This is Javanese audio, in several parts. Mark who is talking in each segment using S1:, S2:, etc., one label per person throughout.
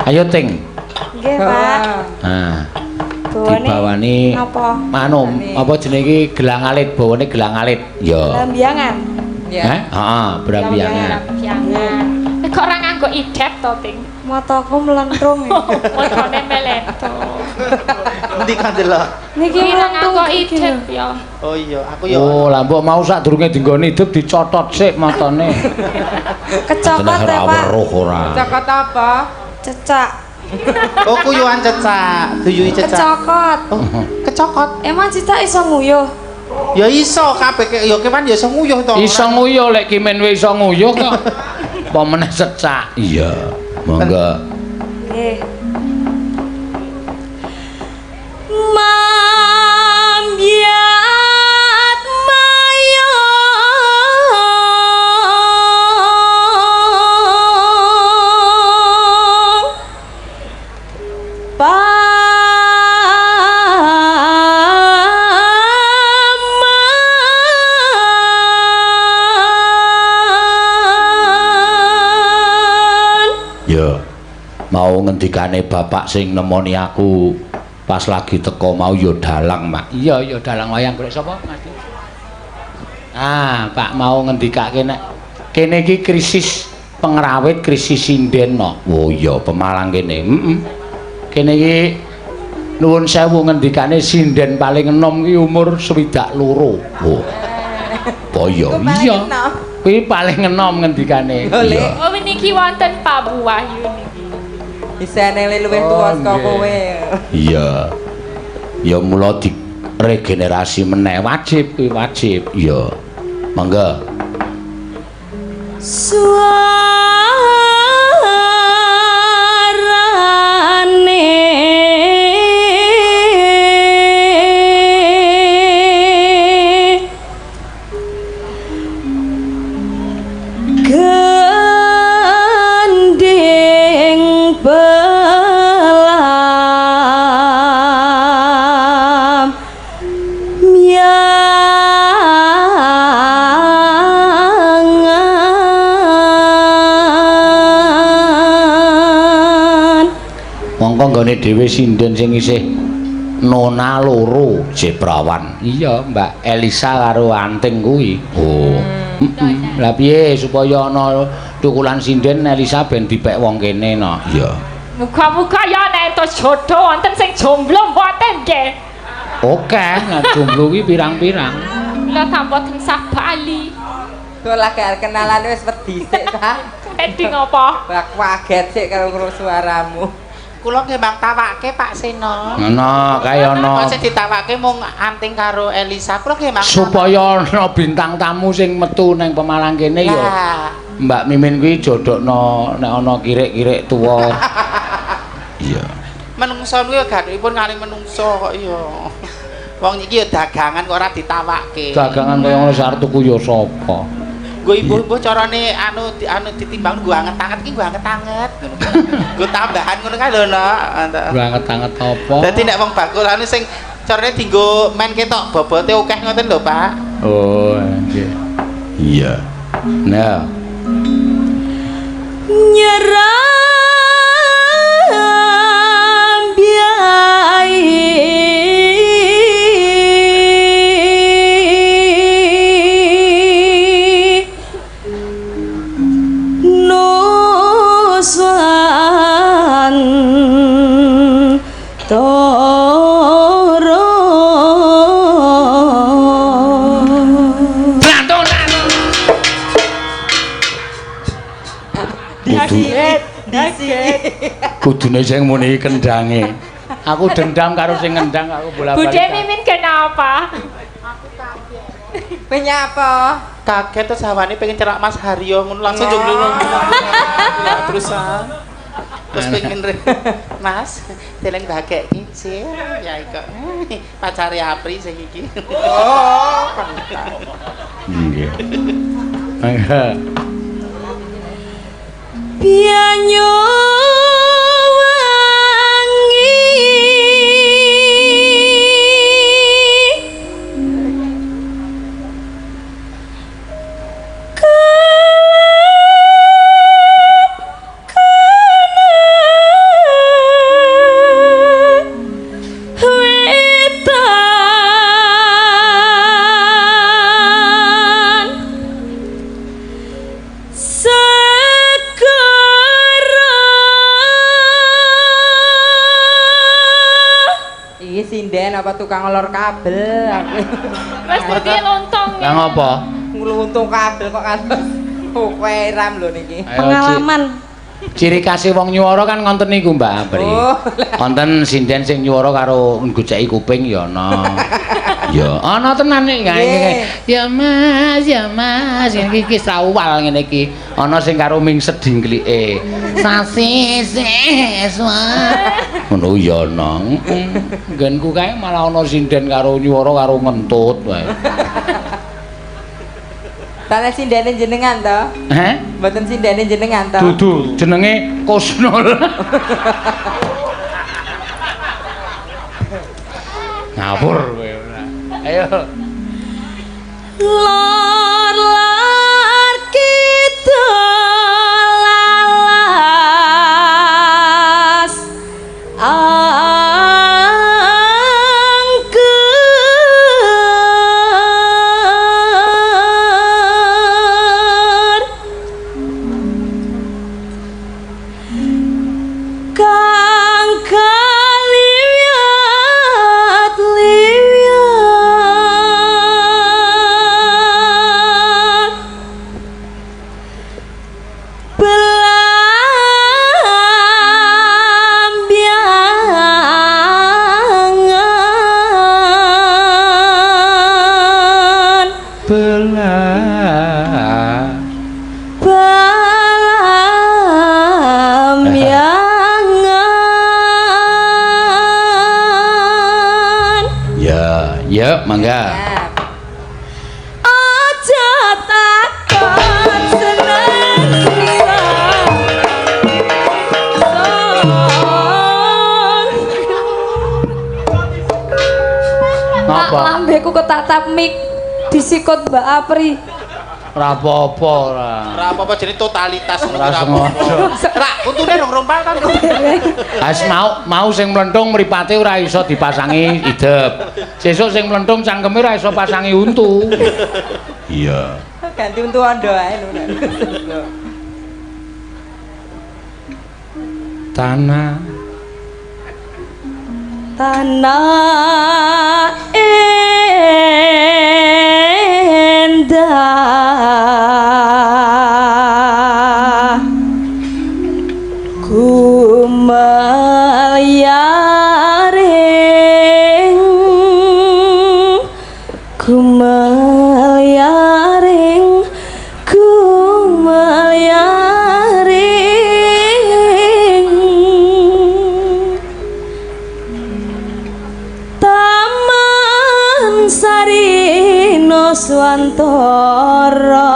S1: Ayo Ting.
S2: Nggih, Pak.
S1: Nah.
S2: Bawane
S1: Dibawani
S2: napa?
S1: Anu, apa jenenge iki gelang alit, bawane gelang alit. Ya.
S2: Lambiangan.
S3: Ya.
S1: Heeh, berambiangan.
S4: Jangan. Kok ora nganggo idep to, Ting?
S2: Mataku melentrung.
S4: Motone meleto.
S5: Endi kan delok?
S2: Niki
S4: Ora
S2: melentrung
S4: nganggo
S2: iki
S4: idep
S2: lho.
S4: ya.
S5: Oh iya, aku ya.
S1: Oh, lah mbok mau sadurunge dinggone hidup dicotot sik matane.
S2: Kecokot ya, Pak.
S1: Weruh ora.
S3: Cokot apa?
S2: Cecak.
S5: Oh kuyuhan cecak, duyui cecak.
S2: Kecokot.
S5: Oh, kecokot.
S2: Emang cicak iso nguyuh?
S5: Ya iso kabeh ya kewan ya iso nguyuh to.
S1: Iso nguyuh lek kimen wis iso nguyuh kok. Apa meneh cecak? Iya, monggo.
S2: Nggih. Mambiat mayong
S1: Ya, mau ngendikane bapak sing nemoni aku pas lagi teko mau ya dalang, Mak. Iya, ya dalang wayang golek sapa, Mas? Ah, Pak mau ngendikake nek kene iki krisis pengrawit, krisis sinden no. Oh iya, Pemalang kene. Heeh. Kene iki nuwun sewu ngendikane sinden paling enom iki umur 22. Oh. Oh iya, iya. Kuwi paling enom ngendikane. Iya.
S4: Oh niki wonten Pak Wahyu niki.
S3: Isene luwih tuwa saka kowe.
S1: Iya. Ya mula di regenerasi meneh wajib kuwi wajib. Iya. Monggo.
S2: Gandeng belam miangan.
S1: Mongko nggone dhewe sinden sing isih nona loro jeprawan. Iya, Mbak Elisa karo Anting kuwi. Oh. Lah piye supaya ana tukulan sinden Elisa ben dipek wong kene no. Iya.
S4: Muga-muga ya nek entuk jodoh wonten sing jomblo mboten nggih.
S1: Oke, nah jomblo kuwi pirang-pirang.
S4: Lha tambah tensah Bali.
S3: Kok lagi kenalan wis wedi sik ta?
S4: Edi ngopo?
S3: Bak kaget sik karo krungu suaramu.
S5: Kula nggih Bang tawake Pak Seno.
S1: Ngono, kae ana.
S5: Kok sing ditawake mung Anting karo Elisa. Kula nggih Bang.
S1: Supaya ana bintang tamu sing metu ning Pemalang kene ya. Mbak Mimin kuwi jodhokno nek ana kirik-kirik tuwa. Iya.
S5: Menungso kuwi gadhipun kali menungso kok iya. Wong iki ya dagangan kok ora ditawake.
S1: Dagangan kaya ngono sarep tuku ya sapa?
S5: Nggo ibu-ibu carane anu ditimbang nggo anget-anget iki nggo anget-anget ngono. Nggo tambahan ngono kae lho, Nok.
S1: Nggo anget-anget apa?
S5: Dadi nek wong bakulane sing carane dienggo men ketok bobote akeh ngoten lho, Pak.
S1: Oh, nggih. Iya. Nah,
S2: Nyeram biai nusan toro
S1: kudune sing muni kendange. Aku dendam karo sing ngendang aku bola-balik.
S4: Bude Mimin kenapa?
S3: Penyapa?
S5: Kaget terus hawane pengen cerak Mas Haryo ngono langsung jomblo. Ya terus terus pengen Mas deleng bageki sih ya iku pacare Apri sing iki. Oh,
S1: Nggih. Mangga.
S2: Pianyo wangi
S3: sinden apa tukang ngolor kabel.
S4: Wis dadi lontong.
S1: Lah ngopo?
S3: Ngluntung kabel kok kados kowe ram lho niki.
S2: Pengalaman.
S1: Ciri khas wong nyuwara kan ngonten niku Mbak Apri.
S3: Oh.
S1: Wonten sinden sing nyuwara karo nggoceki kuping ya ana. Ya ana tenan nek ya Mas, iki sawal ngene iki. Ana sing karo mingset dingklike. Sasi seswa. Ngono ya ana. Nggenku kae malah ana sinden karo nyuwara karo ngentut wae.
S3: Tane sindene jenengan to?
S1: Heh?
S3: Mboten sindene jenengan to?
S1: Dudu, jenenge Kusnul. Ngawur kowe ora. Ayo.
S2: Lor kidul lalas angker kang kaliwat liwat belambiangan
S1: Belah.
S2: belambiangan
S1: Ya, mangga.
S3: Ya.
S2: aja takon seneng sira
S1: Napa?
S2: lambeku ketatap mik disikut Mbak Apri.
S1: Ora apa-apa ora.
S5: Ora apa-apa jenenge totalitas ngono
S1: Ora
S5: ora
S1: sengaja.
S5: apa-apa. Ra, untune dong rompal kan.
S1: As mau sing mlenthung mripate ora iso dipasangi idep. Sesuk sing mlenthung cangkeme ora iso pasangi untu. Iya.
S3: Ganti untu ondo ae lho.
S1: Tanah
S2: Tanah endah kumeliaring Taman Sarino Swantara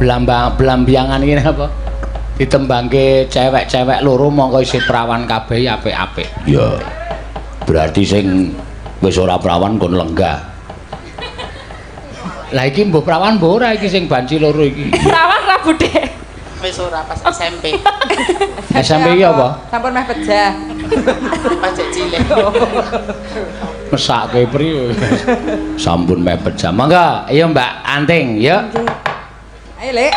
S2: belambiangan
S1: belambiangan ini apa? Ditembangke cewek-cewek loro mongko isih prawan kabeh apik-apik. Ya. Berarti sing wis ora prawan kon lenggah. Lah iki mbok prawan mbok ora iki sing banci loro iki.
S4: Prawan ra Budhe.
S5: Wis ora pas SMP.
S1: SMP iki apa?
S3: Sampun meh pejah.
S5: Pajak cilik.
S1: Mesake priye? Sampun mepet jam. Mangga, ayo Mbak Anting, ya.
S3: Ayo, Lek.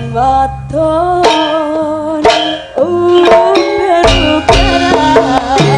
S2: Waton berukara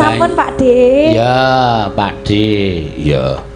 S2: Sampun Pak D.
S1: Ya, Pak D. Ya.